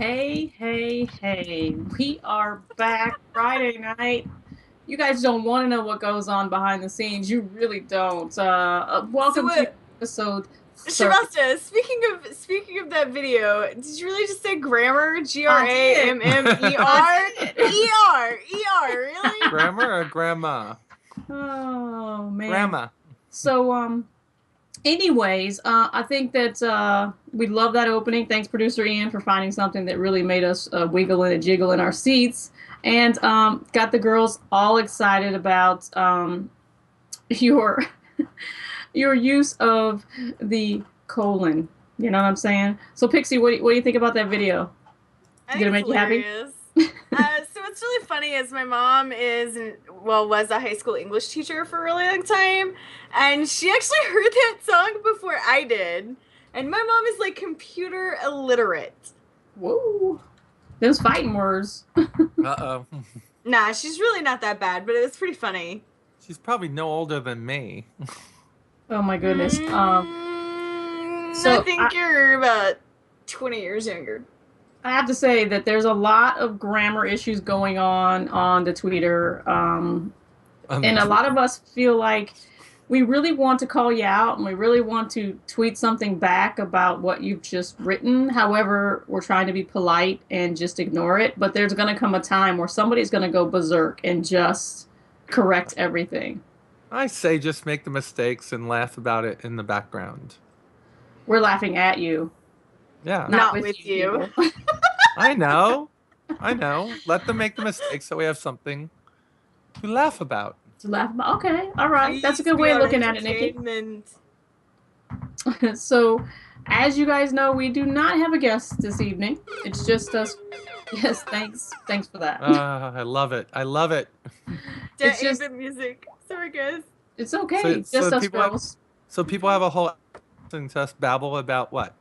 Hey, hey, hey. We are back Friday night. You guys don't want to know what goes on behind the scenes. You really don't. So Welcome to what, episode 30. Shrivasta, speaking of that video, did you really just say grammar? G R I A did. M M E I R did. E R E R. Really? Grammar or grandma? Oh, man. Grandma. So, anyways, I think that we love that opening. Thanks, producer Ian, for finding something that really made us wiggle and jiggle in our seats, and got the girls all excited about your your use of the colon. You know what I'm saying? So, Pixie, what do you think about that video? I Did think it it's make you happy? hilarious. So what's really funny is my mom was a high school English teacher for a really long time, and she actually heard that song before I did. And my mom is like computer illiterate. Whoa, those fighting words. Uh-oh. Nah, she's really not that bad, but it was pretty funny. She's probably no older than me. Oh my goodness. I So think you're about 20 years younger. I have to say that there's a lot of grammar issues going on the Twitter, and a lot of us feel like we really want to call you out and we really want to tweet something back about what you've just written. However, we're trying to be polite and just ignore it. But there's going to come a time where somebody's going to go berserk and just correct everything. I say just make the mistakes and laugh about it in the background. We're laughing at you, Yeah. Not with you. I know. I know. Let them make the mistakes so we have something to laugh about. To laugh about. Okay, all right. That's a good way of looking at it, Nikki. So, as you guys know, we do not have a guest this evening. It's just us. Yes, thanks for that. I love it. I love it. It's just music. Sorry, guys. it's okay. So Just us people have- girls. So people have a whole thing to us babble about what?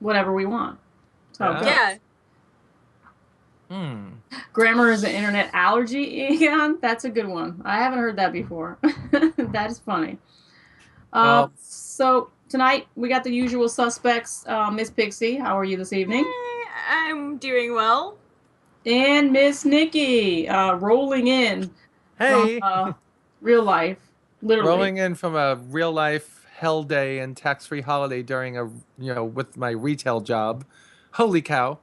Whatever we want. So Yeah. grammar is an internet allergy, Egon. That's a good one. I haven't heard that before. That is funny. Well- So tonight we got the usual suspects. Miss Pixie, how are you this evening? I'm doing well. And Miss Nikki, rolling in Hey. from real life, literally. Rolling in from a real life hell day and tax-free holiday during with my retail job. Holy cow.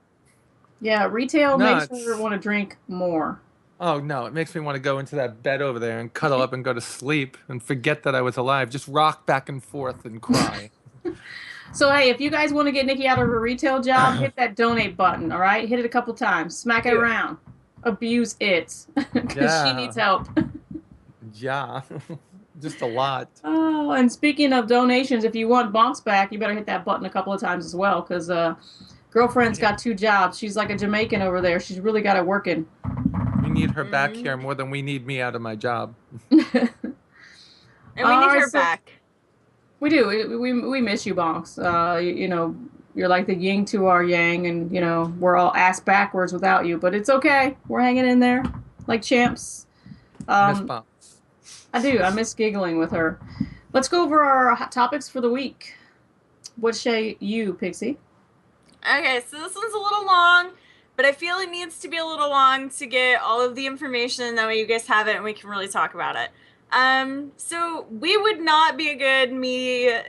Yeah, retail makes Nuts. her want to drink more. Oh no, it makes me want to go into that bed over there and cuddle up and go to sleep and forget that I was alive. Just rock back and forth and cry. So, hey, if you guys want to get Nikki out of her retail job, hit that donate button, all right? Hit it a couple times. Smack it around. Abuse it. Because she needs help. Yeah. Just a lot. Oh, and speaking of donations, if you want Bonks back, you better hit that button a couple of times as well. Because girlfriend's got 2 jobs. She's like a Jamaican over there. She's really got it working. We need her back here more than we need me out of my job. And we need her back. We do. We miss you, Bonks. You know, you're like the yin to our yang, and, you know, we're all ass backwards without you. But it's okay. We're hanging in there like champs. Miss Bumps. I do. I miss giggling with her. Let's go over our hot topics for the week. What say you, Pixie? Okay, so this one's a little long, but I feel it needs to be a little long to get all of the information. That way you guys have it and we can really talk about it. So we would not be a good media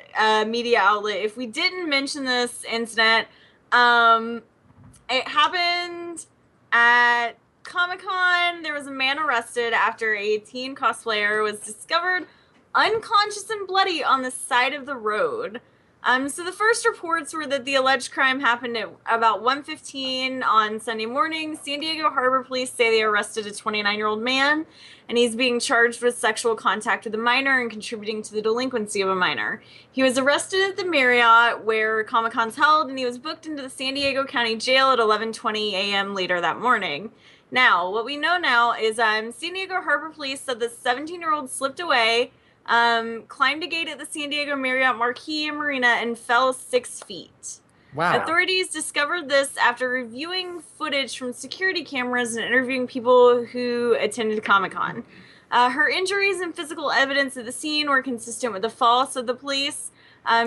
outlet if we didn't mention this incident. It happened at ComicCon. There was a man arrested after a teen cosplayer was discovered unconscious and bloody on the side of the road. So the first reports were that the alleged crime happened at about 1:15 on Sunday morning. San Diego Harbor Police say they arrested a 29-year-old man, and he's being charged with sexual contact with a minor and contributing to the delinquency of a minor. He was arrested at the Marriott where Comic-Con's held, and he was booked into the San Diego County Jail at 11:20 a.m. later that morning. Now, what we know now is San Diego Harbor Police said the 17-year-old slipped away, climbed a gate at the San Diego Marriott Marquis Marina and fell 6 feet. Wow. Authorities discovered this after reviewing footage from security cameras and interviewing people who attended Comic-Con. Her injuries and physical evidence at the scene were consistent with the fall, said the police.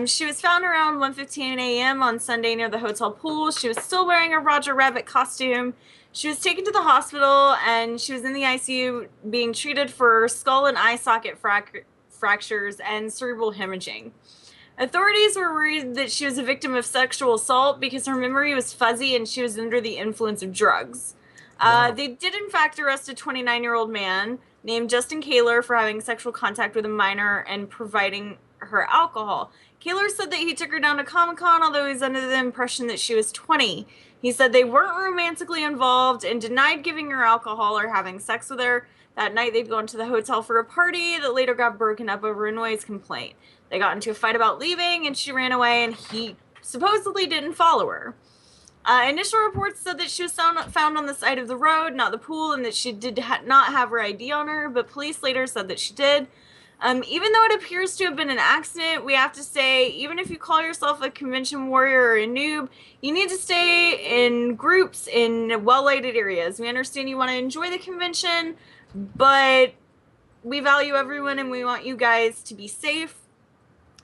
She was found around 1:15 a.m. on Sunday near the hotel pool. She was still wearing a Roger Rabbit costume. She was taken to the hospital, and she was in the ICU being treated for skull and eye socket fractures and cerebral hemorrhaging. Authorities were worried that she was a victim of sexual assault because her memory was fuzzy and she was under the influence of drugs. Wow. They did, in fact, arrest a 29-year-old man named Justin Kaler for having sexual contact with a minor and providing her alcohol. Kaler said that he took her down to ComicCon, although he was under the impression that she was 20. He said they weren't romantically involved and denied giving her alcohol or having sex with her. That night, they'd gone to the hotel for a party that later got broken up over a noise complaint. They got into a fight about leaving, and she ran away, and he supposedly didn't follow her. Initial reports said that she was found on the side of the road, not the pool, and that she did not have her ID on her, but police later said that she did. Even though it appears to have been an accident, we have to say, even if you call yourself a convention warrior or a noob, you need to stay in groups in well-lighted areas. We understand you want to enjoy the convention, but we value everyone and we want you guys to be safe.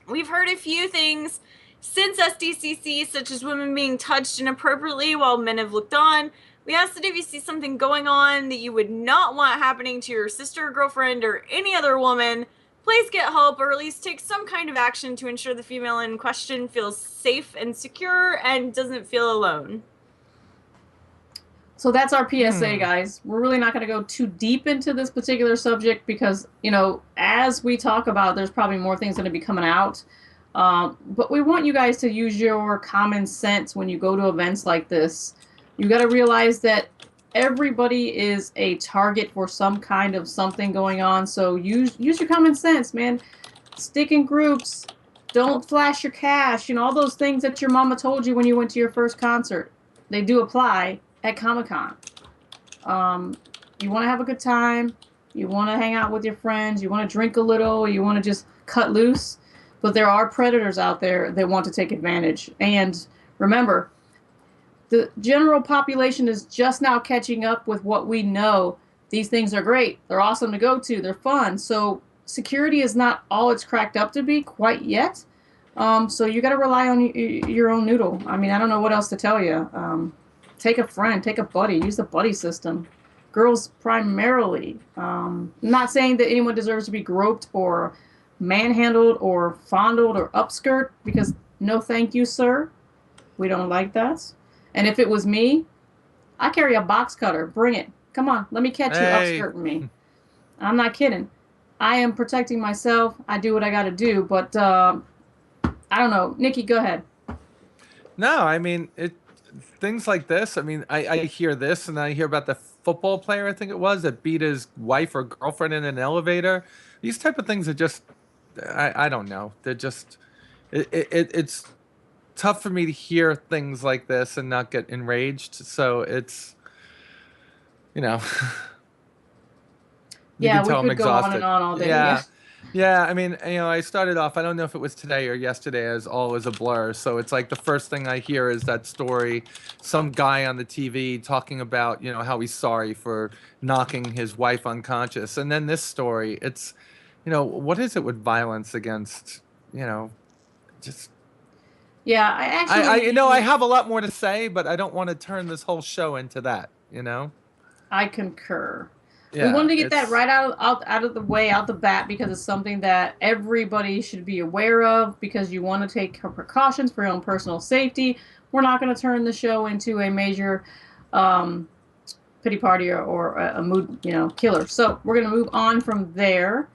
We've heard a few things since SDCC, such as women being touched inappropriately while men have looked on. We ask that if you see something going on that you would not want happening to your sister, girlfriend, or any other woman, please get help or at least take some kind of action to ensure the female in question feels safe and secure and doesn't feel alone. So that's our PSA, guys. We're really not going to go too deep into this particular subject because, you know, as we talk about, there's probably more things going to be coming out. But we want you guys to use your common sense when you go to events like this. You got to realize that everybody is a target for some kind of something going on. So use your common sense, man. Stick in groups. Don't flash your cash. You know, all those things that your mama told you when you went to your first concert. They do apply at Comic-Con. You want to have a good time. You want to hang out with your friends. You want to drink a little. You want to just cut loose. But there are predators out there that want to take advantage. And remember, the general population is just now catching up with what we know. These things are great. They're awesome to go to. They're fun. So security is not all it's cracked up to be quite yet. So you got to rely on your own noodle. I mean, I don't know what else to tell you. Take a friend, take a buddy, use the buddy system. Girls primarily. Not saying that anyone deserves to be groped or manhandled or fondled or upskirt, because no thank you, sir. We don't like that. And if it was me, I carry a box cutter. Bring it. Come on, let me catch you upskirting me. I'm not kidding. I am protecting myself. I do what I got to do, but I don't know. Nikki, go ahead. No, I mean, things like this. I mean, I hear this, and I hear about the football player, I think it was, that beat his wife or girlfriend in an elevator. These type of things are just, I don't know. They're just, it's tough for me to hear things like this and not get enraged. So it's, you know, you Yeah, can tell we I'm could go on exhausted. and on all day. Yeah. Yeah, I mean, you know, I started off, I don't know if it was today or yesterday, as all is a blur. So it's like the first thing I hear is that story, some guy on the TV talking about, you know, how he's sorry for knocking his wife unconscious. And then this story, it's, you know, what is it with violence against, you know, just... Yeah, I actually... you know, I have a lot more to say, but I don't want to turn this whole show into that, you know? I concur. Yeah, we wanted to get that right out of the way, out the bat, because it's something that everybody should be aware of, because you want to take precautions for your own personal safety. We're not going to turn the show into a major pity party or a mood, you know, killer. So we're going to move on from there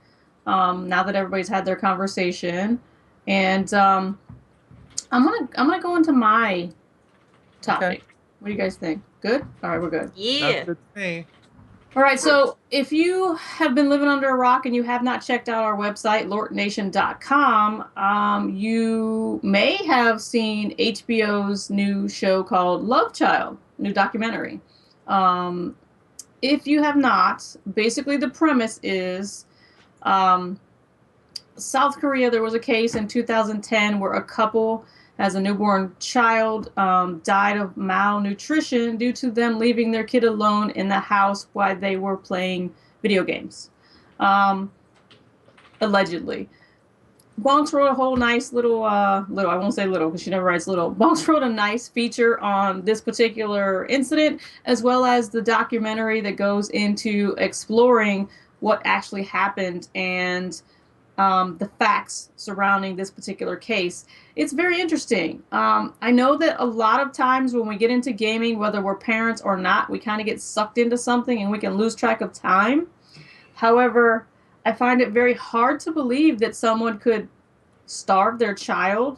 now that everybody's had their conversation. And I'm gonna go into my topic. Okay. What do you guys think? Good? All right, we're good. Yeah. That's good to me. All right, so if you have been living under a rock and you have not checked out our website, lortnation.com, you may have seen HBO's new show called Love Child, new documentary. If you have not, basically the premise is South Korea, there was a case in 2010 where a couple as a newborn child died of malnutrition due to them leaving their kid alone in the house while they were playing video games, allegedly. Bonks wrote a whole nice little, I won't say little because she never writes little. Bonks wrote a nice feature on this particular incident, as well as the documentary that goes into exploring what actually happened and the facts surrounding this particular case. It's very interesting. I know that a lot of times when we get into gaming, whether we're parents or not, we kind of get sucked into something and we can lose track of time. However, I find it very hard to believe that someone could starve their child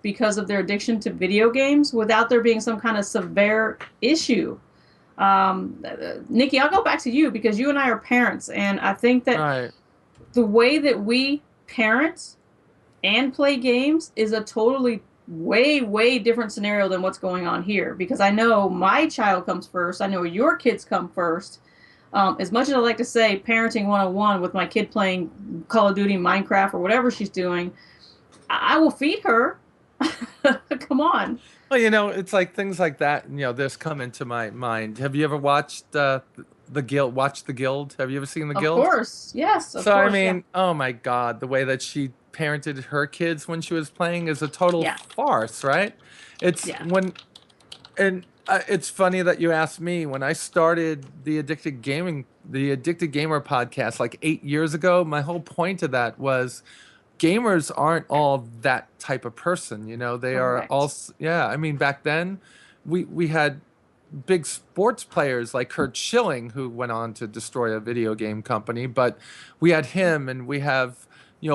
because of their addiction to video games without there being some kind of severe issue. Nikki, I'll go back to you because you and I are parents, and I think that Right. the way that we parent and play games is a totally way different scenario than what's going on here, because I know my child comes first. I know your kids come first. As much as I like to say parenting 101 with my kid playing Call of Duty, Minecraft, or whatever she's doing, I will feed her. Come on. Well, it's like things like that. This come into my mind. Have you ever watched the Guild? Watched the Guild? Have you ever seen the Of Guild? course. Yes, of So I course. Yeah. mean, oh my God, the way that she parented her kids when she was playing is a total Yeah. farce, right? It's Yeah. and it's funny that you asked me when I started the Addicted Gamer podcast like 8 years ago. My whole point of that was gamers aren't all that type of person. They are all, Correct. yeah. I mean, back then we had big sports players like Kurt Schilling, who went on to destroy a video game company. But we had him, and we have,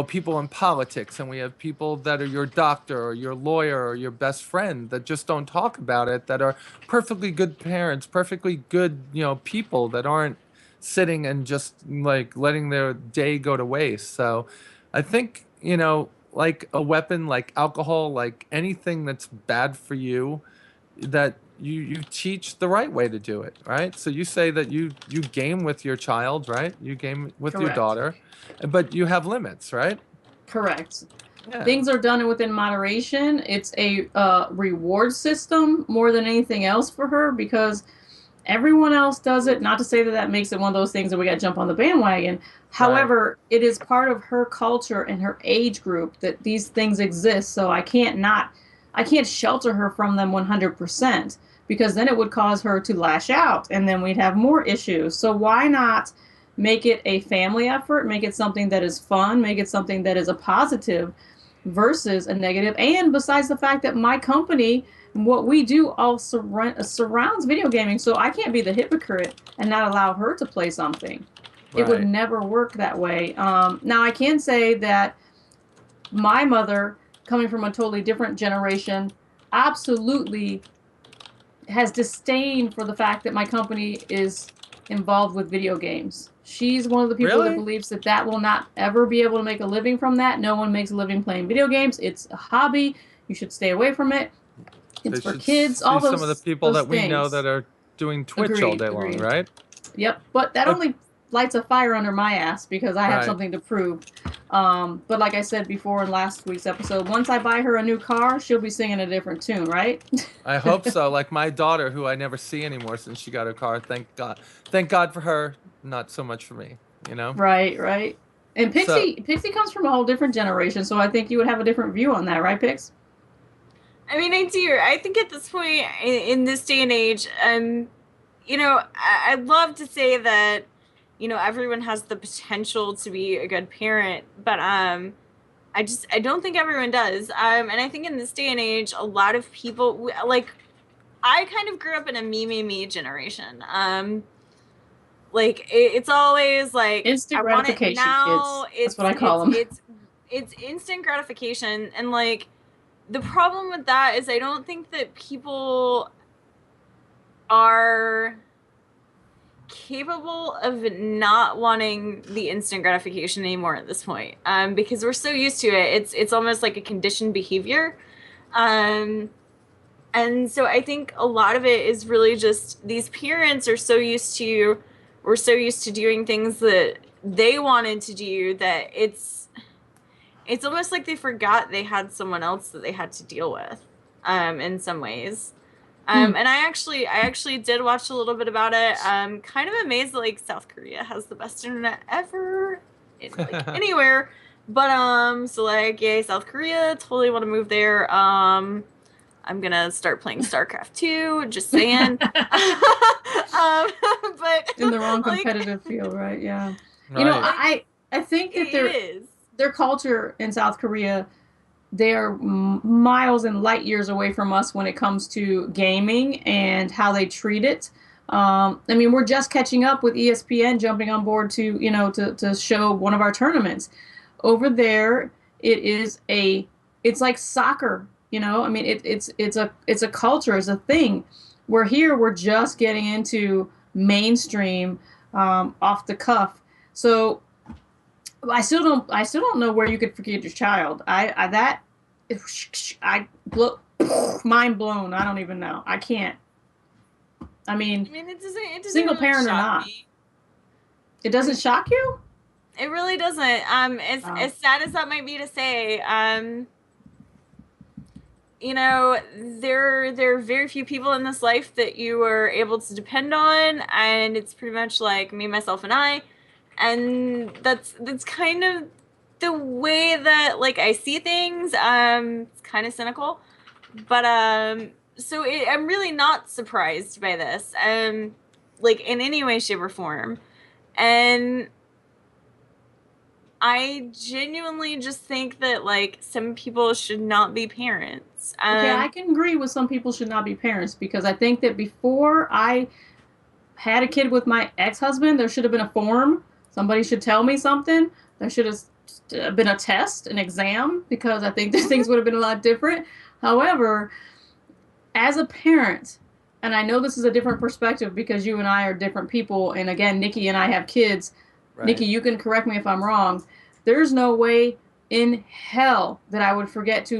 people in politics, and we have people that are your doctor or your lawyer or your best friend that just don't talk about it, that are perfectly good parents, perfectly good, people that aren't sitting and just like letting their day go to waste. So I think, like a weapon, like alcohol, like anything that's bad for you, that you teach the right way to do it, right? So you say that you game with your child, right? You game with your Correct. daughter, but you have limits, right? Correct. Yeah. Things are done within moderation. It's a reward system more than anything else for her, because everyone else does it. Not to say that that makes it one of those things that we got to jump on the bandwagon. Right. However, it is part of her culture and her age group that these things exist. So I can't shelter her from them 100%, because then it would cause her to lash out and then we'd have more issues. So why not make it a family effort, make it something that is fun, make it something that is a positive versus a negative? And besides the fact that my company, what we do all surrounds video gaming, so I can't be the hypocrite and not allow her to play something. It would Right. never work that way. Now I can say that my mother, coming from a totally different generation, absolutely has disdain for the fact that my company is involved with video games. She's one of the people that Really? believes that that will not ever be able to make a living from that. No one makes a living playing video games. It's a hobby. You should stay away from it. It's They for should kids. All see some of the people those that we know things. that are doing Twitch all Agreed. day long, Agreed. right? Yep. But that But only lights a fire under my ass because I have right. something to prove. But like I said before in last week's episode, once I buy her a new car, she'll be singing a different tune, right? I hope so. Like my daughter, who I never see anymore since she got her car. Thank God. Thank God for her. Not so much for me. Right, right. And So Pixie comes from a whole different generation, so I think you would have a different view on that, right, Pix? I mean, I do. I think at this point in this day and age, I'd love to say that, everyone has the potential to be a good parent, but I don't think everyone does. And I think in this day and age, a lot of people, like, I kind of grew up in a me generation. It's always like, Instant I want it gratification, now. kids. That's what I call them. It's instant gratification, and like, the problem with that is I don't think that people are capable of not wanting the instant gratification anymore at this point, because we're so used to it. It's almost like a conditioned behavior, and so I think a lot of it is really just these parents are so used to doing things that they wanted to do that it's almost like they forgot they had someone else that they had to deal with, in some ways. And I actually did watch a little bit about it. Kind of amazed that like South Korea has the best internet ever, like anywhere. But so like, yay, South Korea, totally want to move there. I'm gonna start playing StarCraft 2, just saying. But In the wrong like, competitive field, right? Yeah. Right. You know, I think that it is. their culture in South Korea, they're miles and light years away from us when it comes to gaming and how they treat it. I mean, we're just catching up with ESPN jumping on board to, to show one of our tournaments. Over there, it's like soccer, I mean, it's a culture, it's a thing. Where here, we're just getting into mainstream, off the cuff. So I still don't know where you could forget your child. Mind blown. I don't even know. I can't. I mean, it doesn't single really parent or shock not. me. It doesn't shock you? It really doesn't. As sad as that might be to say, there are very few people in this life that you are able to depend on, and it's pretty much like me, myself, and I. And that's kind of the way that like I see things. It's kind of cynical, but I'm really not surprised by this, like in any way, shape, or form, and I genuinely just think that like some people should not be parents. Okay, I can agree with some people should not be parents, because I think that before I had a kid with my ex-husband, there should have been a form. Somebody should tell me something. There should have been a test, an exam, because I think that things would have been a lot different. However, as a parent, and I know this is a different perspective because you and I are different people, and again, Nikki and I have kids. Right. Nikki, you can correct me if I'm wrong. There's no way in hell that I would forget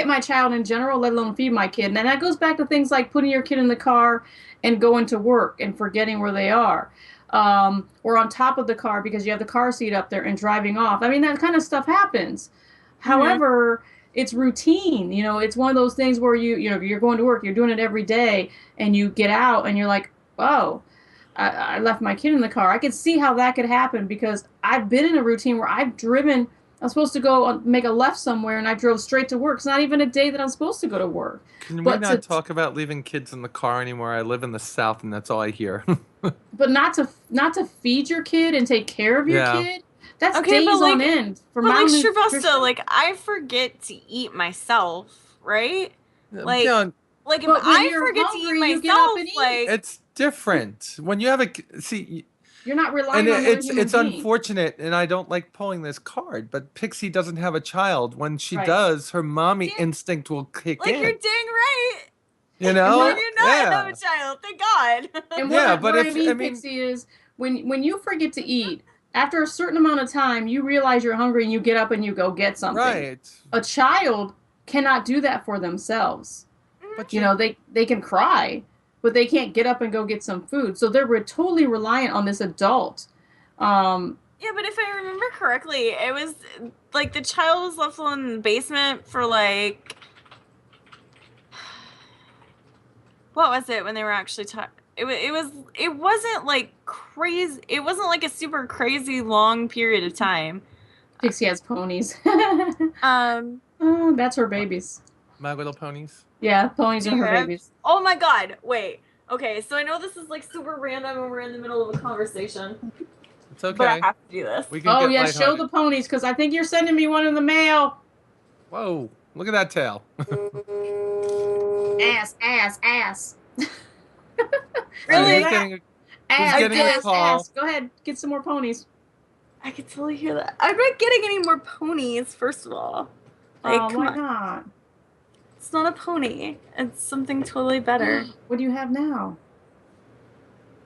my child in general, let alone feed my kid. And that goes back to things like putting your kid in the car and going to work and forgetting where they are. Or on top of the car because you have the car seat up there and driving off. I mean, that kind of stuff happens. Mm-hmm. However, it's routine. It's one of those things where you're going to work, you're doing it every day, and you get out and you're like, oh, I left my kid in the car. I could see how that could happen because I've been in a routine where I'm supposed to go make a left somewhere, and I drove straight to work. It's not even a day that I'm supposed to go to work. Can we not talk about leaving kids in the car anymore? I live in the South, and that's all I hear. But not to feed your kid and take care of your kid. That's days on end. But like Shrivasta, like I forget to eat myself, right? Like, yeah. Like if I forget to eat myself, like it's different when you have you're not relying on it's unfortunate, and I don't like pulling this card, but Pixie doesn't have a child. When she does, her mommy instinct will kick in. Like you're dang right. You know, you not have a child. Thank God. And what I mean, Pixie, is when you forget to eat, after a certain amount of time, you realize you're hungry and you get up and you go get something. Right. A child cannot do that for themselves. But they can cry, but they can't get up and go get some food. So they're totally reliant on this adult. Yeah, but if I remember correctly, it was like the child was left alone in the basement for like, what was it when they were actually it wasn't like crazy. It wasn't like a super crazy long period of time. Pixie has ponies. That's her babies. My Little Ponies. Yeah, ponies are her babies. Oh my God! Wait. Okay, so I know this is like super random and we're in the middle of a conversation. It's okay. But I have to do this. Show the ponies, because I think you're sending me one in the mail. Whoa! Look at that tail. Ass. Really? Ass. Go ahead, get some more ponies. I can totally hear that. I'm not getting any more ponies, first of all. Like, why not? It's not a pony. It's something totally better. What do you have now?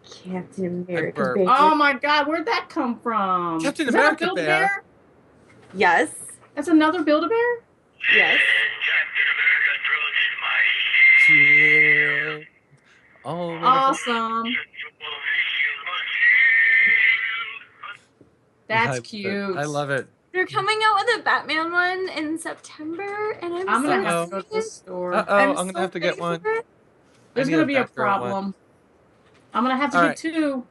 Captain America Bear. Oh my God, where'd that come from? Captain America Bear? Yes. That's another Build-A-Bear? Yes. Yeah. Oh, awesome. That's cute. I love it. They're coming out with a Batman one in September, and I'm gonna have to go to the store. I'm gonna have to get one. There's gonna be a problem. I'm gonna have to get two.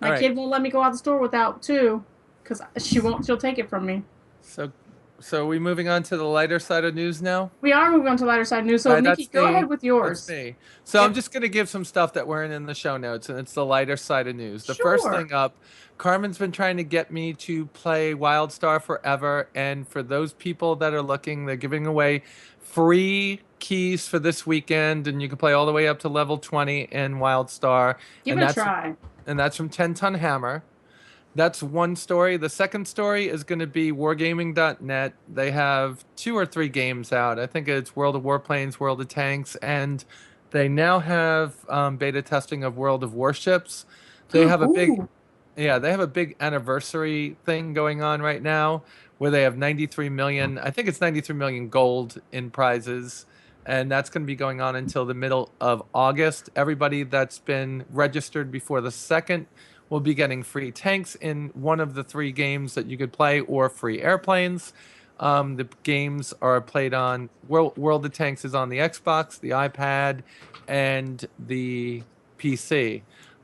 My kid won't let me go out the store without two. because she won't. She'll take it from me. So, are we moving on to the lighter side of news now? We are moving on to lighter side news. So, Right, Nikki, go ahead with That's yours. me. So I'm Yep. just going to give some stuff that weren't in the show notes, and it's the lighter side of news. The first Sure. thing up, Carmen's been trying to get me to play WildStar Forever, and for those people that are looking, they're giving away free keys for this weekend, and you can play all the way up to level 20 in WildStar. Give and it a try. And that's from 10 Ton Hammer. That's one story. The second story is going to be wargaming.net. They have 2 or 3 games out. I think it's World of Warplanes, World of Tanks, and they now have beta testing of World of Warships. They have a big, they have a big anniversary thing going on right now where they have 93 million. I think it's 93 million gold in prizes, and that's going to be going on until the middle of August. Everybody that's been registered before the 2nd will be getting free tanks in one of the 3 games that you could play, or free airplanes. The games are played on World of Tanks is on the Xbox, the iPad, and the PC.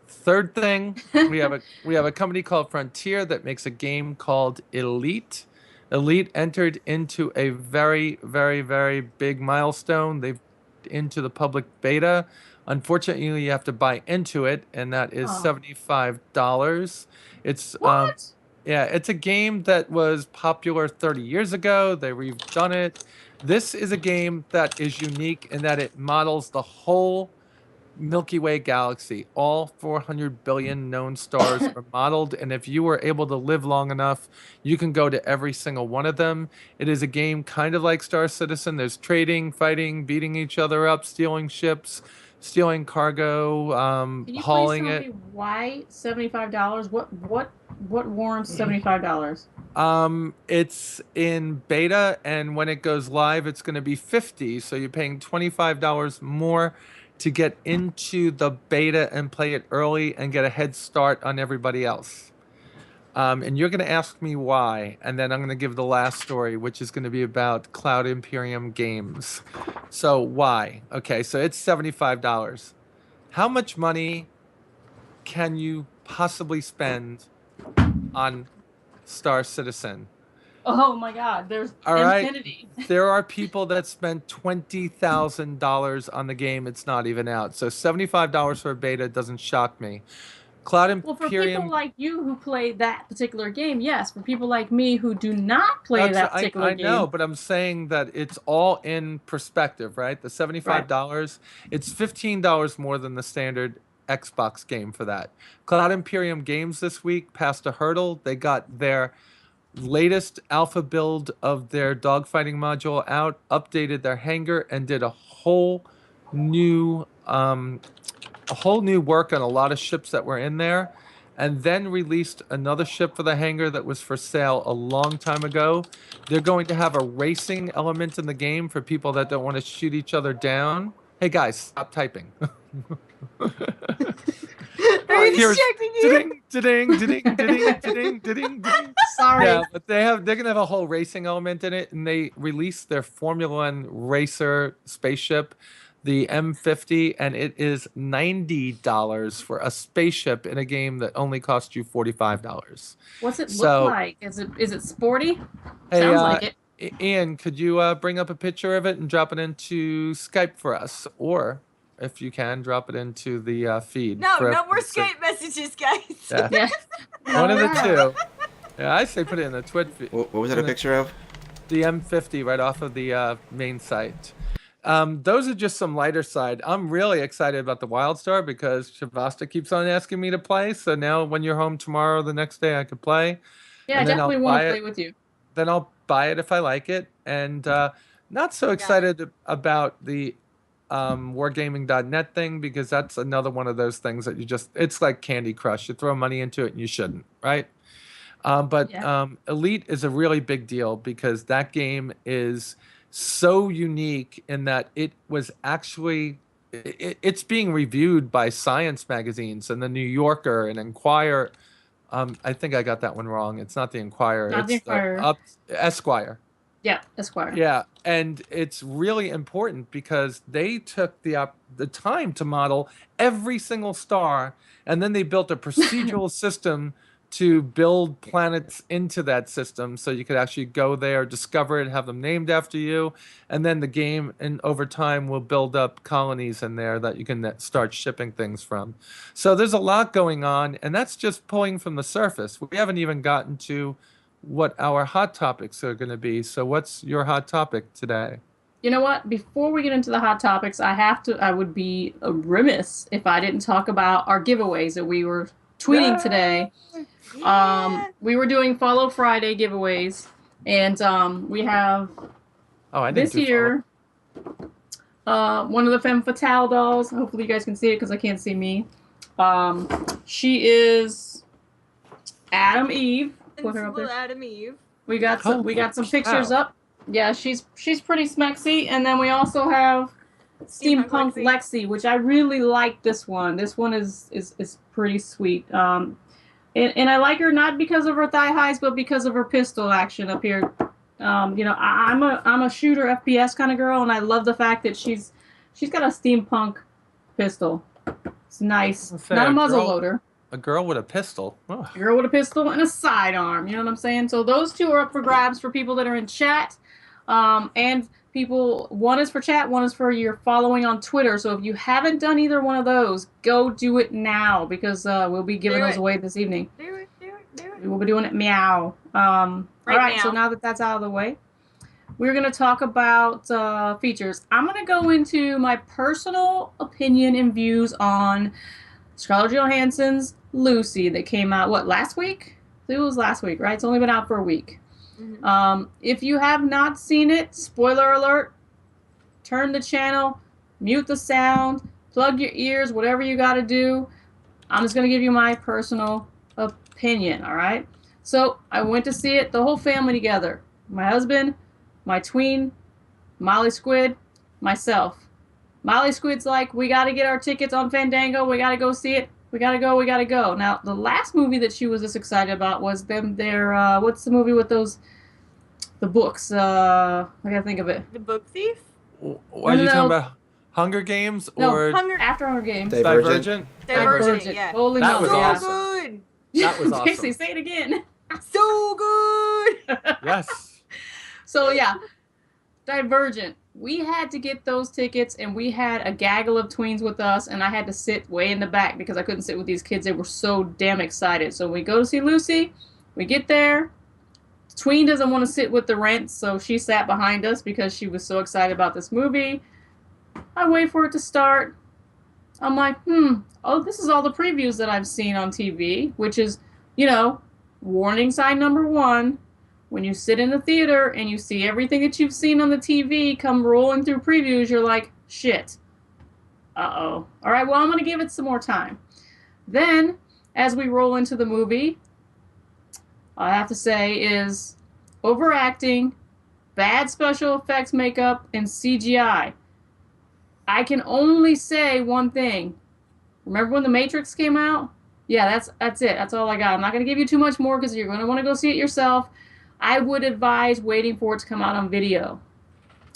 Third thing, we have a company called Frontier that makes a game called Elite. Elite entered into a very, very, very big milestone. They've into the public beta. Unfortunately, you have to buy into it, and that is $75. It's What? yeah, it's a game that was popular 30 years ago. They redone it. This is a game that is unique in that it models the whole Milky Way galaxy. All 400 billion known stars are modeled, and if you were able to live long enough, you can go to every single one of them. It is a game kind of like Star Citizen. There's trading, fighting, beating each other up, stealing ships, stealing cargo, Can you hauling please tell it. me why $75? What warrants $75? It's in beta, and when it goes live, it's going to be 50. So you're paying $25 more to get into the beta and play it early and get a head start on everybody else. And you're going to ask me why, and then I'm going to give the last story, which is going to be about Cloud Imperium Games. So why? Okay, so it's $75. How much money can you possibly spend on Star Citizen? Oh my God, there's All right. infinity. There are people that spent $20,000 on the game. It's not even out. So $75 for a beta doesn't shock me. Cloud Well, for people Imperium. like you who play that particular game, yes. For people like me who do not play that particular I game, know, but I'm saying that it's all in perspective, right? The $75, it's $15 more than the standard Xbox game for that. Cloud Imperium Games this week passed a hurdle. They got their latest alpha build of their dogfighting module out, updated their hangar, and did a whole new work on a lot of ships that were in there, and then released another ship for the hangar that was for sale a long time ago. They're going to have a racing element in the game for people that don't want to shoot each other down. Hey guys, stop typing. Are you distracting you? Ding. sorry. Yeah, but they're gonna have a whole racing element in it, and they released their Formula One racer spaceship, the M50, and it is $90 for a spaceship in a game that only cost you $45. What's it look like? Is it sporty? Hey, Sounds like it. Ian, could you bring up a picture of it and drop it into Skype for us, or if you can, drop it into the feed. No more Skype messages, guys. Yeah. One of the two. Yeah, I say put it in the Twit feed. What was that a picture of? The M50 right off of the main site. Those are just some lighter side. I'm really excited about the WildStar because Shavasta keeps on asking me to play. So now when you're home tomorrow, the next day I could play. Yeah, I definitely want to play with you. Then I'll buy it if I like it. And not so excited about the wargaming.net thing, because that's another one of those things that it's like Candy Crush. You throw money into it and you shouldn't, right? But Elite is a really big deal because that game is so unique in that it was actually it's being reviewed by science magazines and the New Yorker and Enquirer. I think I got that one wrong. It's not the Enquirer. Not the Enquirer. Esquire. Yeah, Esquire. Yeah, and it's really important because they took the time to model every single star, and then they built a procedural system to build planets into that system so you could actually go there, discover it, have them named after you, and then the game and over time will build up colonies in there that you can start shipping things from. So there's a lot going on, and that's just pulling from the surface. We haven't even gotten to what our hot topics are going to be. So what's your hot topic today? You know what? Before we get into the hot topics, I would be remiss if I didn't talk about our giveaways that we were tweeting today. We were doing Follow Friday giveaways, and we have this here one of the Femme Fatale dolls. Hopefully you guys can see it because I can't see me. She is Adam Eve. Put her up there. Adam Eve. We got some pictures up. Yeah, she's pretty smexy, and then we also have Steampunk Lexi, which I really like. This one is pretty sweet. And I like her not because of her thigh highs, but because of her pistol action up here. You know, I'm a shooter FPS kind of girl, and I love the fact that she's got a steampunk pistol. It's nice. Not a muzzle loader. A girl with a pistol. Ugh. A girl with a pistol and a sidearm. You know what I'm saying? So those two are up for grabs for people that are in chat. And people, one is for chat, one is for your following on Twitter. So if you haven't done either one of those, go do it now because we'll be giving those away this evening. Do it. We'll be doing it meow. All right, so now that that's out of the way, we're going to talk about features. I'm going to go into my personal opinion and views on Scarlett Johansson's Lucy that came out, last week? It was last week, right? It's only been out for a week. Mm-hmm. If you have not seen it, spoiler alert, turn the channel, mute the sound, plug your ears, whatever you got to do. I'm just going to give you my personal opinion, all right? So I went to see it, the whole family together. My husband, my tween, Molly Squid, myself. Molly Squid's like, we got to get our tickets on Fandango. We got to go see it. We got to go. Now, the last movie that she was this excited about was their what's the movie with the books? I got to think of it. The Book Thief? What are you talking about? Hunger Games or after Hunger Games? Divergent, yeah. Holy that was moly. awesome. Good. That was awesome. Casey, say it again. So good. Yes. So yeah, Divergent. We had to get those tickets, and we had a gaggle of tweens with us, and I had to sit way in the back because I couldn't sit with these kids. They were so damn excited. So we go to see Lucy. We get there. Tween doesn't want to sit with the rent, so she sat behind us because she was so excited about this movie. I wait for it to start. I'm like, oh, this is all the previews that I've seen on TV, which is, you know, warning sign number 1. When you sit in the theater and you see everything that you've seen on the TV come rolling through previews, you're like, shit. Uh-oh. All right, well, I'm going to give it some more time. Then, as we roll into the movie, I have to say is overacting, bad special effects makeup, and CGI. I can only say one thing. Remember when The Matrix came out? Yeah, that's it. That's all I got. I'm not going to give you too much more because you're going to want to go see it yourself. I would advise waiting for it to come out on video.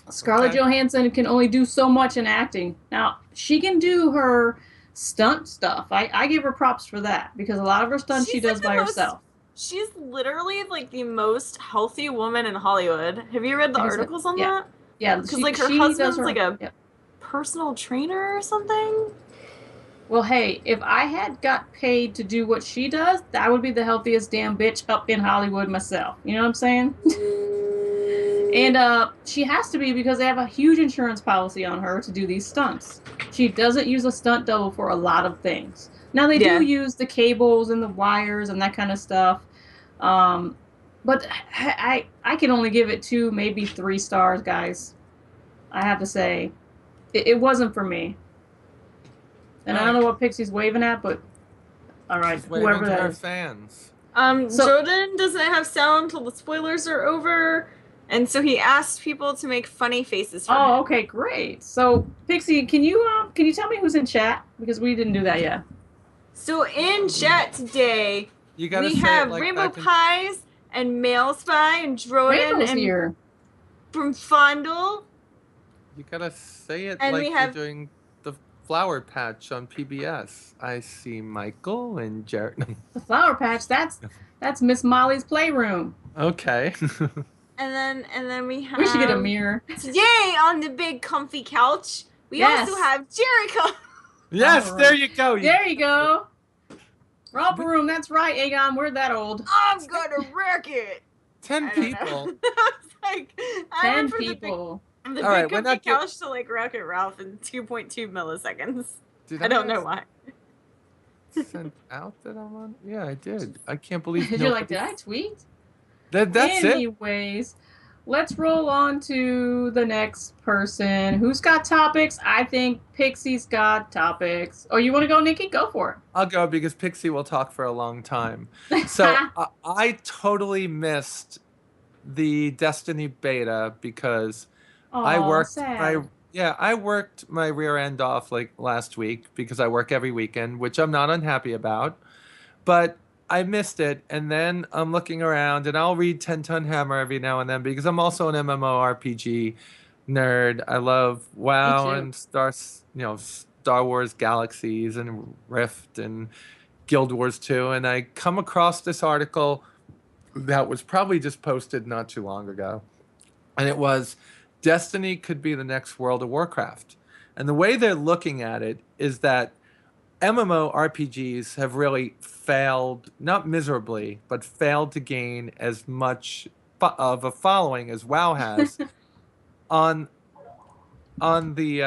Scarlett Johansson can only do so much in acting. Now, she can do her stunt stuff. I give her props for that because a lot of her stunts she does by herself. She's literally like the most healthy woman in Hollywood. Have you read the articles on that? Yeah, because like her husband's like a personal trainer or something. Well, hey, if I had got paid to do what she does, I would be the healthiest damn bitch up in Hollywood myself. You know what I'm saying? And she has to be because they have a huge insurance policy on her to do these stunts. She doesn't use a stunt double for a lot of things. Now, they do use the cables and the wires and that kind of stuff. But I can only give it 2, maybe 3 stars, guys. I have to say. It wasn't for me. And I don't know what Pixie's waving at, but all right, whoever that is. Fans. Jordan doesn't have sound until the spoilers are over, and so he asked people to make funny faces for him. Oh, okay, great. So, Pixie, can you tell me who's in chat because we didn't do that yet? So in chat today, we have like Rainbow Pies and Male Spy and Jordan and here from Fondle. You gotta say it and like we have you're doing the Flower Patch on PBS. I see Michael and Jared. The Flower Patch, that's Miss Molly's playroom. Okay. And then we We should get a have mirror. today on the big comfy couch. We also have Jericho. Yes, there you go. There you go. Romper room, that's right, Aegon. We're that old. I'm gonna wreck it. 10 people. Like, 10 people. The big comfy couch to like Wreck-It Ralph in 2.2 milliseconds. I don't know why. Sent out that I'm on? Yeah, I did. I can't believe You're like, did I tweet? That's Anyways, let's roll on to the next person. Who's got topics? I think Pixie's got topics. Oh, you want to go, Nikki? Go for it. I'll go because Pixie will talk for a long time. So I totally missed the Destiny beta because I worked my rear end off like last week because I work every weekend, which I'm not unhappy about. But I missed it, and then I'm looking around, and I'll read 10 Ton Hammer every now and then because I'm also an MMORPG nerd. I love WoW and Star Wars Galaxies and Rift and Guild Wars 2, and I come across this article that was probably just posted not too long ago, and it was Destiny could be the next World of Warcraft. And the way they're looking at it is that MMORPGs have really failed, not miserably, but failed to gain as much of a following as WoW has on the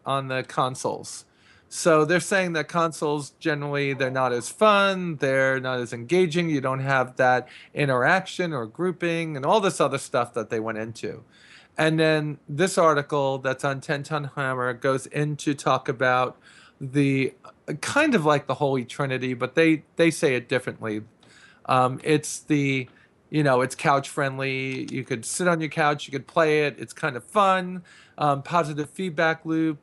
on the consoles. So they're saying that consoles generally they're not as fun, they're not as engaging, you don't have that interaction or grouping and all this other stuff that they went into. And then this article that's on 10 Ton Hammer goes into talk about the kind of like the Holy Trinity, but they say it differently. It's it's couch friendly. You could sit on your couch, you could play it. It's kind of fun. Positive feedback loop.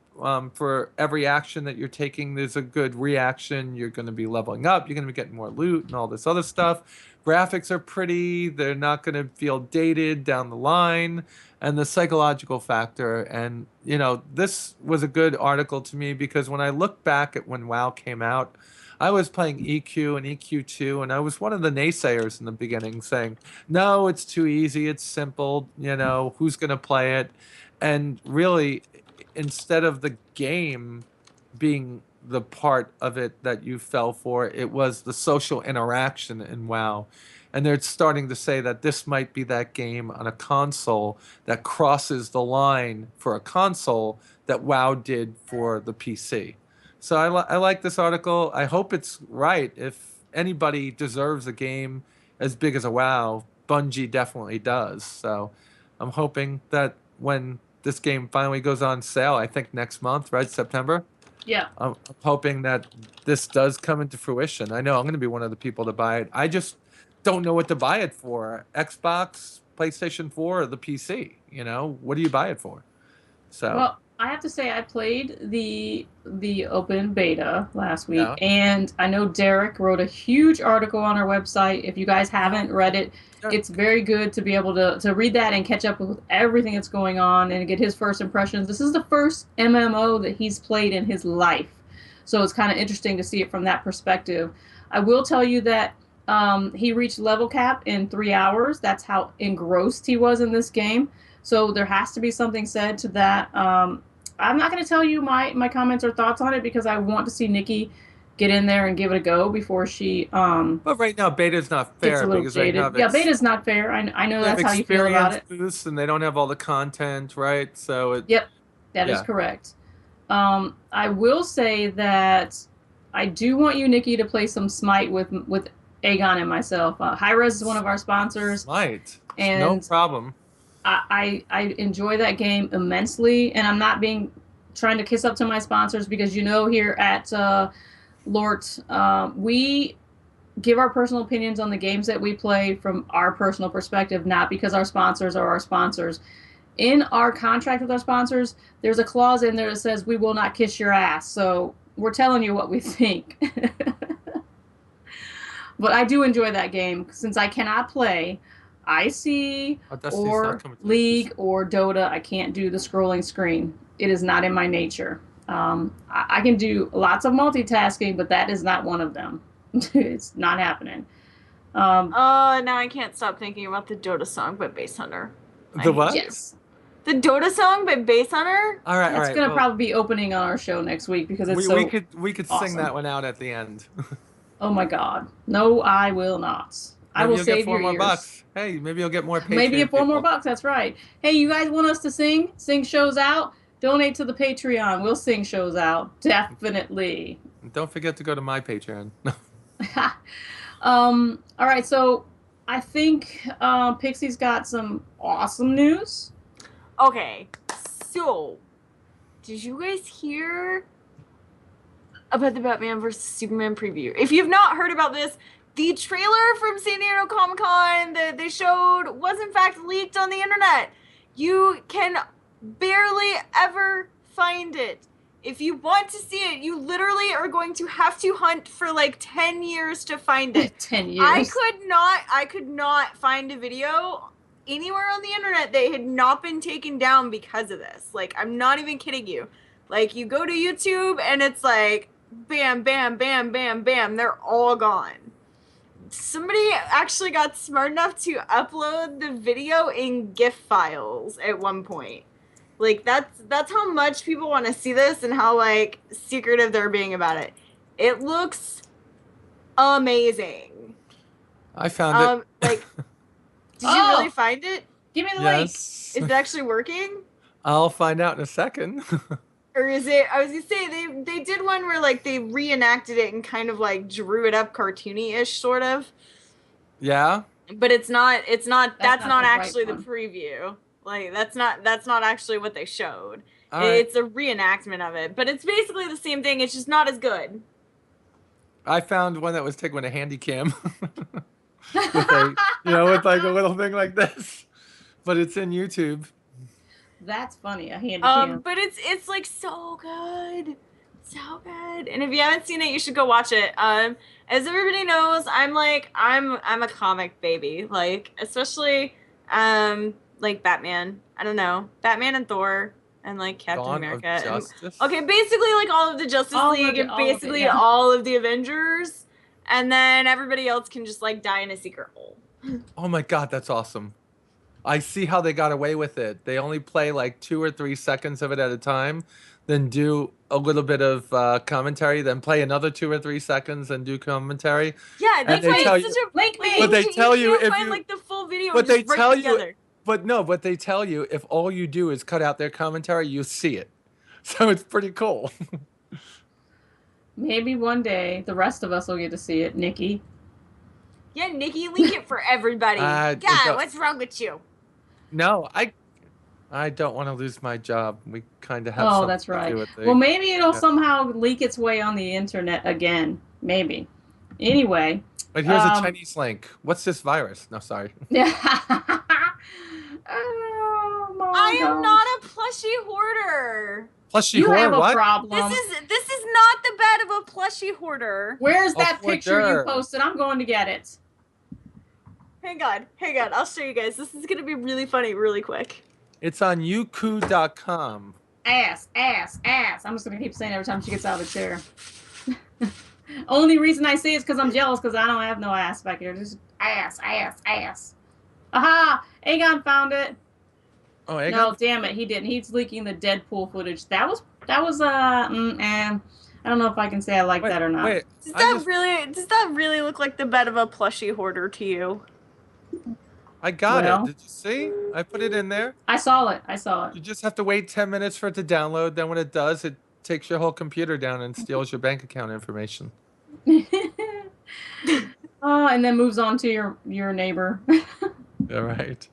For every action that you're taking, there's a good reaction. You're going to be leveling up. You're going to be getting more loot and all this other stuff. Graphics are pretty. They're not going to feel dated down the line. And the psychological factor. And, this was a good article to me because when I look back at when WoW came out, I was playing EQ and EQ2, and I was one of the naysayers in the beginning saying, no, it's too easy. It's simple. Who's going to play it? And really, instead of the game being the part of it that you fell for, it was the social interaction in WoW. And they're starting to say that this might be that game on a console that crosses the line for a console that WoW did for the PC. So I like this article. I hope it's right. If anybody deserves a game as big as a WoW, Bungie definitely does. So I'm hoping that when this game finally goes on sale, I think next month, right? September? Yeah. I'm hoping that this does come into fruition. I know I'm going to be one of the people to buy it. I just don't know what to buy it for. Xbox, PlayStation 4, or the PC. What do you buy it for? So well, I have to say I played the open beta last week, and I know Derek wrote a huge article on our website. If you guys haven't read it, it's very good to be able to read that and catch up with everything that's going on and get his first impressions. This is the first MMO that he's played in his life, so it's kind of interesting to see it from that perspective. I will tell you that he reached level cap in 3 hours. That's how engrossed he was in this game. So there has to be something said to that. I'm not going to tell you my comments or thoughts on it because I want to see Nikki get in there and give it a go before she. But right now, beta's not fair because they have beta's not fair. I know that's how you feel about it. Boosts and they don't have all the content, right? So that is correct. I will say that I do want you, Nikki, to play some Smite with Aegon and myself. Hi-Res is one of our sponsors. Smite, and no problem. I enjoy that game immensely, and I'm not trying to kiss up to my sponsors because here at LORT, we give our personal opinions on the games that we play from our personal perspective, not because our sponsors are our sponsors. In our contract with our sponsors, there's a clause in there that says we will not kiss your ass. So we're telling you what we think. But I do enjoy that game since I cannot play IC or League or Dota. I can't do the scrolling screen. It is not in my nature. I can do lots of multitasking, but that is not one of them. It's not happening. Now I can't stop thinking about the Dota song by Bass Hunter. The what? Yes. The Dota song by Bass Hunter? All right, That's gonna probably be opening on our show next week because it's we could awesome. sing that one out at the end. Oh my God. No, I will not. I will save your ears. $4 more. Hey, maybe you'll get more Patreon. Maybe $4 more. That's right. Hey, you guys want us to sing shows out? Donate to the Patreon. We'll sing shows out. Definitely. Don't forget to go to my Patreon. All right. So I think Pixie's got some awesome news. Okay. So, did you guys hear about the Batman vs. Superman preview? If you've not heard about this, the trailer from San Diego ComicCon that they showed was in fact leaked on the internet. You can barely ever find it. If you want to see it, you literally are going to have to hunt for like 10 years to find it. 10 years. I could not find a video anywhere on the internet that had not been taken down because of this. Like, I'm not even kidding you. Like, you go to YouTube and it's like, bam, bam, bam, bam, bam. They're all gone. Somebody actually got smart enough to upload the video in GIF files at one point. Like, that's how much people want to see this and how, like, secretive they're being about it. It looks amazing. I found it. Like, did you really find it? Give me the link. Is it actually working? I'll find out in a second. Or is it, I was going to say, they did one where, like, they reenacted it and kind of, like, drew it up cartoony-ish, sort of. Yeah? But that's not actually the preview. Like, that's not actually what they showed. Right. It's a reenactment of it. But it's basically the same thing, it's just not as good. I found one that was taken with a handy cam. With like a little thing like this. But it's in YouTube. That's funny, a handy cam. But it's like so good. So good. And if you haven't seen it, you should go watch it. As everybody knows, I'm a comic baby. Like, especially like Batman. I don't know. Batman and Thor and like Captain America. Okay, basically like all of the Justice League and basically all of the Avengers. And then everybody else can just like die in a secret hole. Oh my God, that's awesome. I see how they got away with it. They only play like 2 or 3 seconds of it at a time, then do a little bit of commentary, then play another 2 or 3 seconds and do commentary. Yeah, that's why it's such a link me. But they tell you if find you like the full video. But they tell you. Together. But they tell you if all you do is cut out their commentary, you see it. So it's pretty cool. Maybe one day the rest of us will get to see it, Nikki. Yeah, Nikki, link it for everybody. God, what's wrong with you? No, I don't want to lose my job. We kind of have something that's right. to do with it. Well, maybe it'll somehow leak its way on the internet again. Maybe. Anyway. But here's a Chinese link. What's this virus? No, sorry. I am not a plushie hoarder. Plushie hoarder? You have what? a problem. This is not the bed of a plushie hoarder. Where's that picture you posted? I'm going to get it. Hang on. I'll show you guys. This is going to be really funny really quick. It's on youku.com. Ass. I'm just going to keep saying every time she gets out of the chair. Only reason I say it's because I'm jealous because I don't have no ass back here. Just ass. Aha! Aegon found it. Oh, Aegon? No, damn it, he didn't. He's leaking the Deadpool footage. That was I don't know if I can say I like that or not. Wait, does that really look like the bed of a plushie hoarder to you? I got it. Did you see? I put it in there. I saw it. You just have to wait 10 minutes for it to download. Then when it does, it takes your whole computer down and steals your bank account information. And then moves on to your neighbor. All right.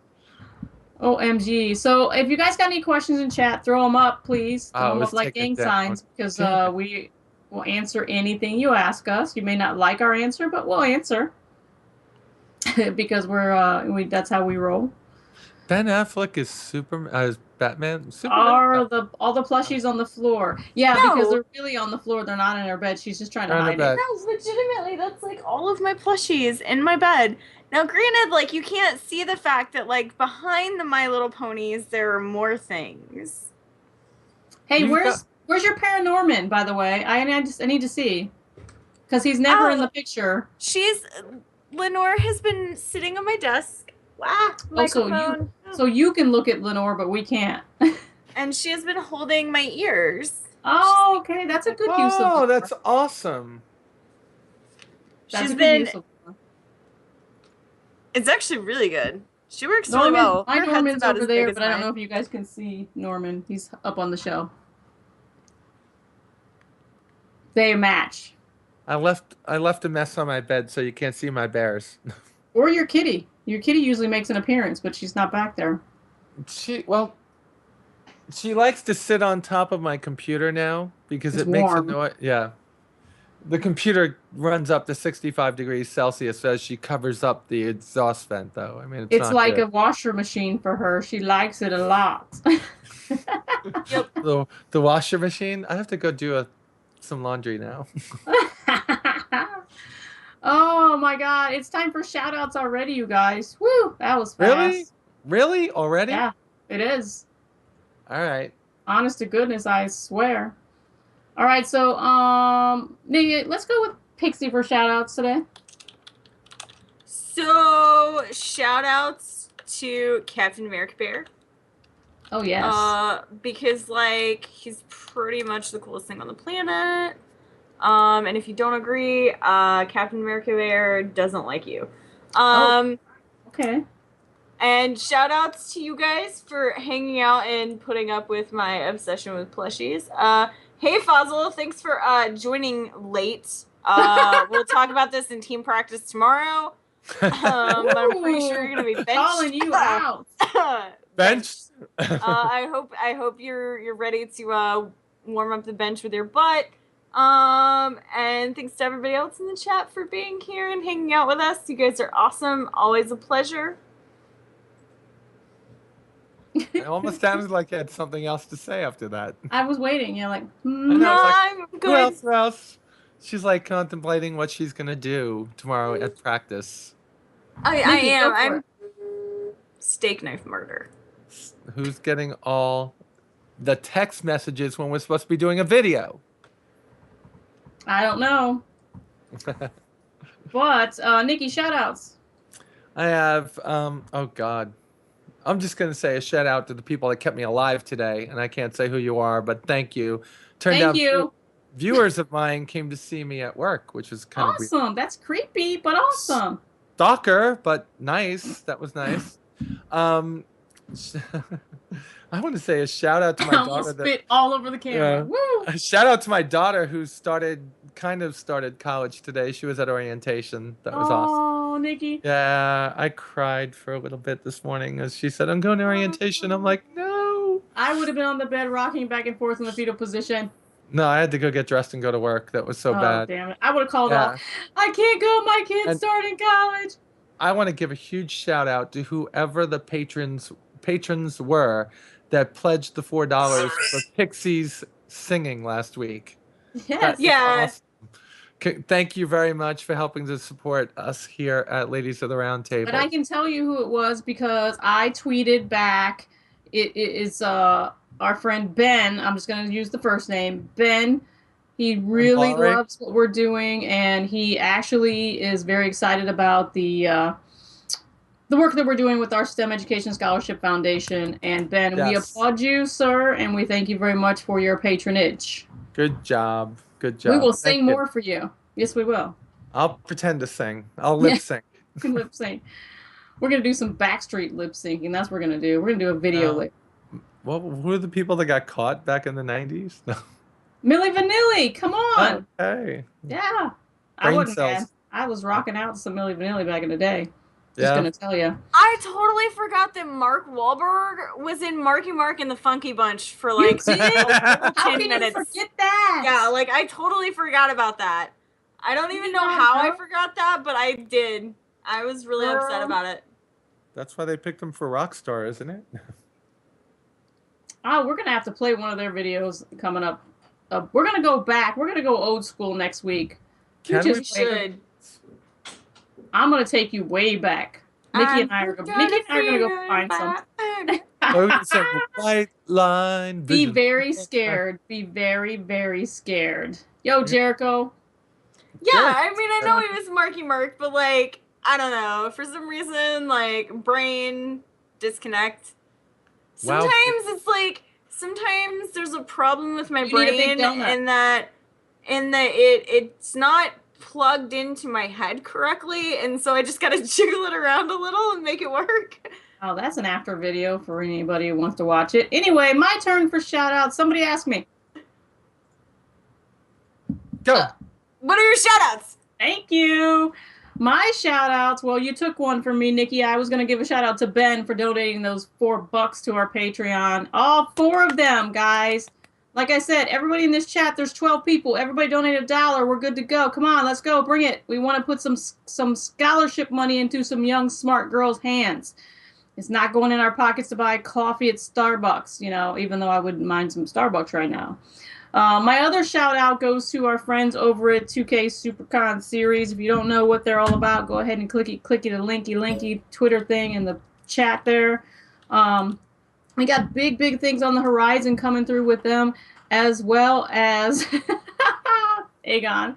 OMG. So if you guys got any questions in chat, throw them up, please. Throw them up like gang signs because we will answer anything you ask us. You may not like our answer, but we'll answer because that's how we roll. Ben Affleck is Batman. Superman? All the plushies on the floor? Yeah, because they're really on the floor. They're not in her bed. She's just trying to hide it. No, legitimately, that's like all of my plushies in my bed. Now, granted, like you can't see the fact that like behind the My Little Ponies there are more things. Hey, Where's your Paranorman, by the way? I need to see. Because he's never in the picture. Lenore has been sitting on my desk. Wow, microphone. So you can look at Lenore, but we can't. And she has been holding my ears. Oh, okay. That's a good use of Lenore. Oh, that's awesome. That's a good use of Lenore. It's actually really good. She works really well. My Norman's over there, but I don't know if you guys can see Norman. He's up on the shelf. They match. I left a mess on my bed, so you can't see my bears. Or your kitty. Your kitty usually makes an appearance, but she's not back there. She likes to sit on top of my computer now because It's it makes a warm. noise. Yeah. The computer runs up to 65 degrees Celsius as she covers up the exhaust vent, though. I mean, It's not like good. a washer machine for her. She likes it a lot. Yep. The washer machine. I have to go do some laundry now. Oh my God! It's time for shout outs already, you guys. Woo! That was fast. Really? Already? Yeah, it is. All right. Honest to goodness, I swear. All right, so Nikki, let's go with Pixie for shout outs today. So shout outs to Captain America Bear. Oh yes. Because like he's pretty much the coolest thing on the planet. And if you don't agree, Captain America Bear doesn't like you. Okay. And shout outs to you guys for hanging out and putting up with my obsession with plushies. Hey Fossil, thanks for joining late. We'll talk about this in team practice tomorrow. But I'm pretty sure you're gonna be benched. Calling you out. Bench. I hope you're ready to warm up the bench with your butt. And thanks to everybody else in the chat for being here and hanging out with us. You guys are awesome. Always a pleasure. It almost sounded like you had something else to say after that. I was waiting. Yeah, like I'm good. Who else? She's like contemplating what she's gonna do tomorrow at practice. I Nikki, am. go for I'm it. steak knife murder. Who's getting all the text messages when we're supposed to be doing a video? I don't know. But Nikki, shout outs. I have oh God. I'm just gonna say a shout out to the people that kept me alive today, and I can't say who you are, but thank you. Turned out viewers of mine came to see me at work, which was kind of weird. Awesome. That's creepy, but awesome. Stalker, but nice. That was nice. I want to say a shout out to my daughter. Almost spit all over the camera. Woo! A shout out to my daughter who started college today. She was at orientation. That was awesome. Oh, Nikki. Yeah, I cried for a little bit this morning as she said, "I'm going to orientation." I'm like, no. I would have been on the bed rocking back and forth in the fetal position. No, I had to go get dressed and go to work. That was so bad. Damn it. I would have called off. I can't go. My kid's starting college. I want to give a huge shout out to whoever the patrons were that pledged the $4 for Pixie's singing last week. Yes. Yeah. Awesome. Thank you very much for helping to support us here at Ladies of the Round Table. But I can tell you who it was because I tweeted back. It is our friend Ben. I'm just going to use the first name. Ben. He really loves what we're doing, and he actually is very excited about the work that we're doing with our STEM Education Scholarship Foundation. And Ben, we applaud you, sir, and we thank you very much for your patronage. Good job. Good job. We will sing more for you. Yes, we will. I'll pretend to sing. I'll lip sync. You can lip sync. We're going to do some Backstreet lip syncing. That's what we're going to do. We're going to do a video lip. Well, who are the people that got caught back in the 90s? No. Milli Vanilli, come on. Okay. Yeah. I was rocking out to some Milli Vanilli back in the day. Just going to tell you. I totally forgot that Mark Wahlberg was in Marky Mark and the Funky Bunch for like 10 How can minutes. you forget that? Yeah, like I totally forgot about that. I don't even know how I forgot that, but I did. I was really upset about it. That's why they picked him for Rockstar, isn't it? Oh, we're going to have to play one of their videos coming up. We're going to go back. We're going to go old school next week. We should. I'm going to take you way back. Nikki and I are going to go find something. Or we can say white line. Be vision. very scared. Be very, very scared. Yo, Jericho. Yeah, I mean, I know he was Marky Mark, but like, I don't know. For some reason, like, brain disconnect. Sometimes it's like, sometimes there's a problem with my brain in that it's not plugged into my head correctly, and so I just gotta jiggle it around a little and make it work. Oh, that's an after video for anybody who wants to watch it. Anyway, my turn for shout outs. Somebody ask me. Go. What are your shout outs? Thank you. My shout outs, well, you took one from me, Nikki. I was going to give a shout out to Ben for donating those $4 to our Patreon. All 4 of them, guys. Like I said, everybody in this chat, there's 12 people. Everybody donate $1. We're good to go. Come on, let's go. Bring it. We want to put some scholarship money into some young, smart girls' hands. It's not going in our pockets to buy coffee at Starbucks, you know, even though I wouldn't mind some Starbucks right now. My other shout out goes to our friends over at 2K SuperCon series. If you don't know what they're all about, go ahead and clicky the linky Twitter thing in the chat there. We got big things on the horizon coming through with them, as well as Aegon.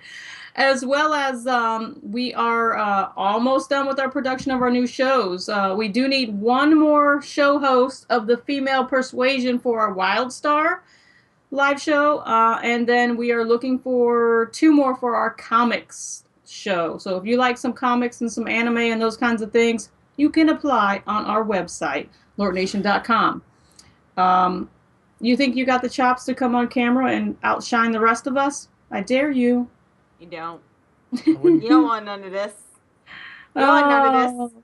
As well as we are almost done with our production of our new shows. We do need one more show host of the Female Persuasion for our Wildstar live show, and then we are looking for 2 more for our comics show. So if you like some comics and some anime and those kinds of things, you can apply on our website, lortnation.com. You think you got the chops to come on camera and outshine the rest of us? I dare you. You don't. You don't want none of this. You don't want none of this.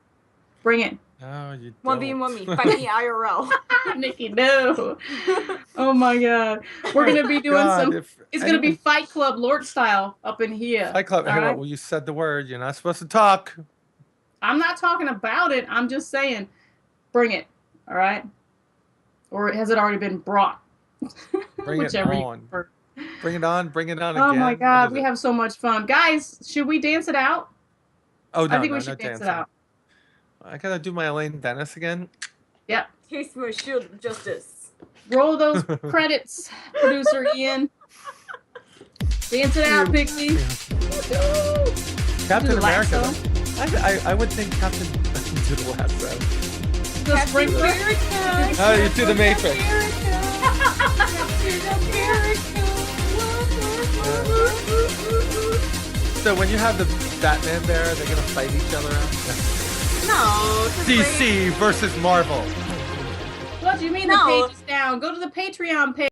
Bring it. No, you don't. 1v1 me. Fight me IRL. Nikki, no. Oh my God. We're going to be doing it's going to be Fight Club LORT style up in here. Fight Club. Right? Well, you said the word. You're not supposed to talk. I'm not talking about it. I'm just saying, bring it. All right? Or has it already been brought? Bring it on. Bring it on. Bring it on again. Oh my God. We have so much fun. Guys, should we dance it out? Oh, no. I think we should dance it out. I gotta do my Elaine Dennis again. Yep. Taste my shield of justice. Roll those credits, producer Ian. Dance it out, Pixie. Captain America. I would think Captain did the lasso. The sprinkler. Oh, you do the Matrix. So when you have the Batman there, they're gonna fight each other out? No. DC versus Marvel. What do you mean the page is down? Go to the Patreon page.